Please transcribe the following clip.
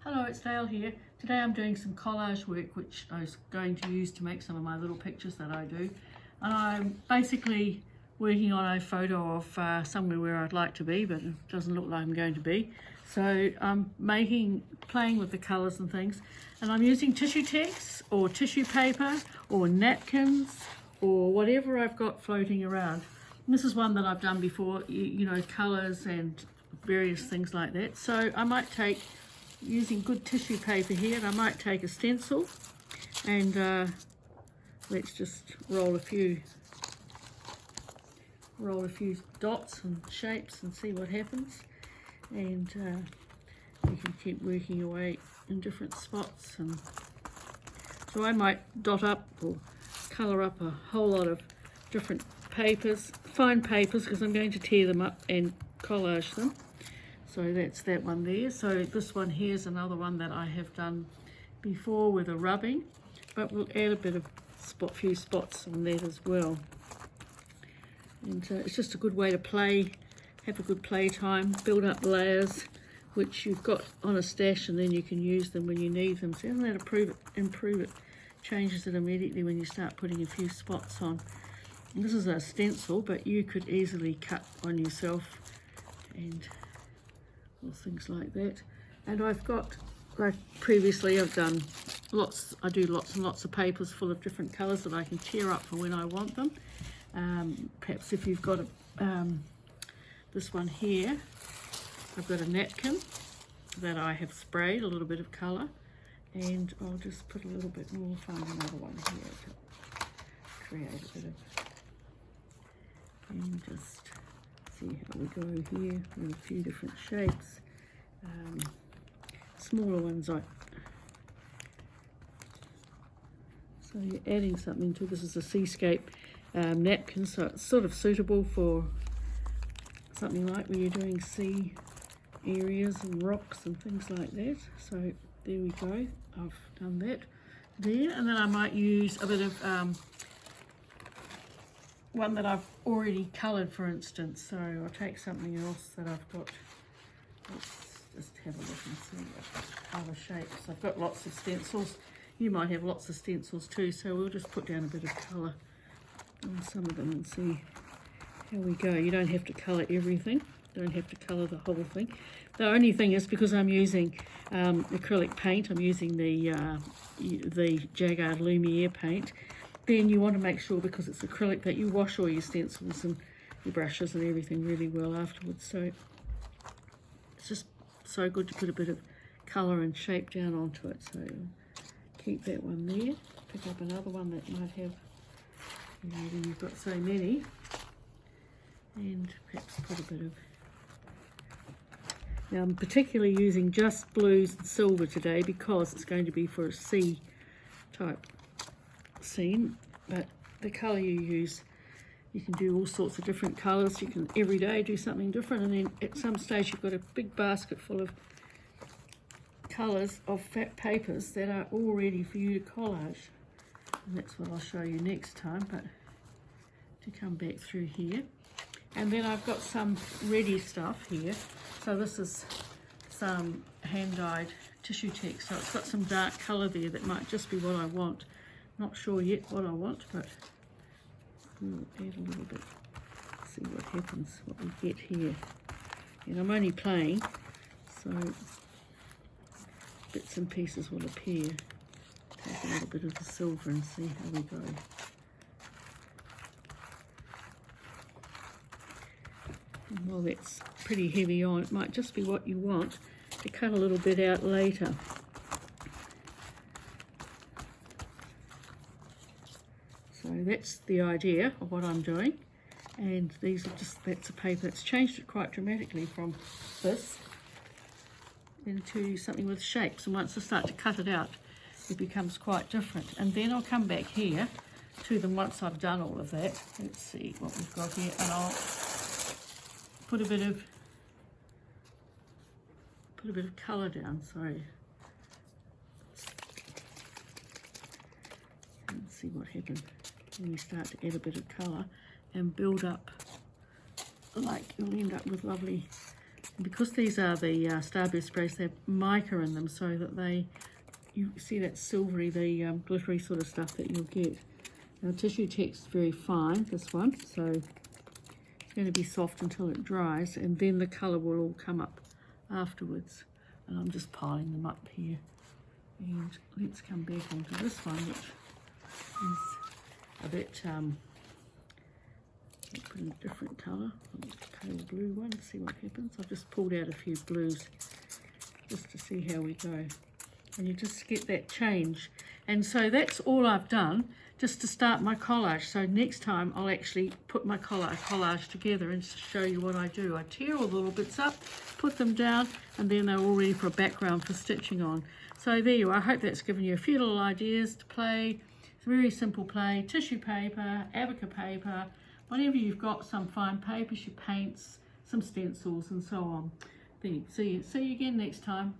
Hello, it's Dale here. Today I'm doing some collage work which I was going to use to make some of my little pictures that I do. And I'm basically working on a photo of somewhere where I'd like to be, but it doesn't look like I'm going to be. So I'm playing with the colours and things. And I'm using tissue text or tissue paper or napkins or whatever I've got floating around. And this is one that I've done before, you know, colours and various things like that. So I might take, using good tissue paper here, and I might take a stencil and let's just roll a few dots and shapes and see what happens. And you can keep working away in different spots. And so I might dot up or colour up a whole lot of different papers, fine papers, because I'm going to tear them up and collage them. So that's that one there. So this one here is another one that I have done before with a rubbing, but we'll add a bit of few spots on that as well. And it's just a good way to play, have a good play time, build up layers which you've got on a stash, and then you can use them when you need them. So isn't that improve it, changes it immediately when you start putting a few spots on. And this is a stencil, but you could easily cut on yourself and or things like that. And I've got, like previously I've done I do lots and lots of papers full of different colours that I can tear up for when I want them. Perhaps if you've got this one here, I've got a napkin that I have sprayed a little bit of colour, and I'll just put a little bit more, find another one here to create a bit of, and just see how we go here with a few different shapes. Smaller ones so you're adding something to this. Is a seascape napkin, so it's sort of suitable for something like when you're doing sea areas and rocks and things like that. So there we go, I've done that there. And then I might use a bit of one that I've already coloured, for instance. So I'll take something else that I've got. Let's just have a look and see what other shapes. I've got lots of stencils. You might have lots of stencils too, so we'll just put down a bit of colour on some of them and see how we go. You don't have to colour everything. You don't have to colour the whole thing. The only thing is, because I'm using acrylic paint, I'm using the Jaggard Lumiere paint, then you want to make sure, because it's acrylic, that you wash all your stencils and your brushes and everything really well afterwards. So it's just so good to put a bit of colour and shape down onto it. So keep that one there. Pick up another one that might have, you know, when you've got so many, and perhaps put a bit of. Now I'm particularly using just blues and silver today because it's going to be for a sea type scene, but the colour you use, you can do all sorts of different colours. You can every day do something different, and then at some stage you've got a big basket full of colours of fat papers that are all ready for you to collage. And that's what I'll show you next time. But to come back through here, and then I've got some ready stuff here. So this is some hand-dyed tissue text, so it's got some dark colour there that might just be what I want. Not sure yet what I want, but we'll add a little bit, see what happens, what we get here. And I'm only playing, so bits and pieces will appear. Take a little bit of the silver and see how we go. And while that's pretty heavy on, it might just be what you want to cut a little bit out later. So that's the idea of what I'm doing, and these are just, that's a paper that's changed it quite dramatically from this into something with shapes, and once I start to cut it out it becomes quite different. And then I'll come back here to them once I've done all of that. Let's see what we've got here, and I'll put a bit of colour down. Sorry. Let's see what happens when you start to add a bit of colour and build up, like you'll end up with lovely And because these are the Starburst sprays, they have mica in them, so that you see that silvery, the glittery sort of stuff that you'll get. Now tissue tech's very fine, this one, so it's going to be soft until it dries, and then the colour will all come up afterwards. And I'm just piling them up here. And let's come back onto this one, which is a bit put in a different colour, pale blue one, see what happens. I've just pulled out a few blues just to see how we go. And you just get that change. And so that's all I've done just to start my collage. So next time I'll actually put my collage together and show you what I do. I tear all the little bits up, put them down, and then they're all ready for a background for stitching on. So there you are. I hope that's given you a few little ideas to play. It's a very simple play. Tissue paper, Abaca paper, whatever you've got, some fine papers, your paints, some stencils and so on. Then see you again next time.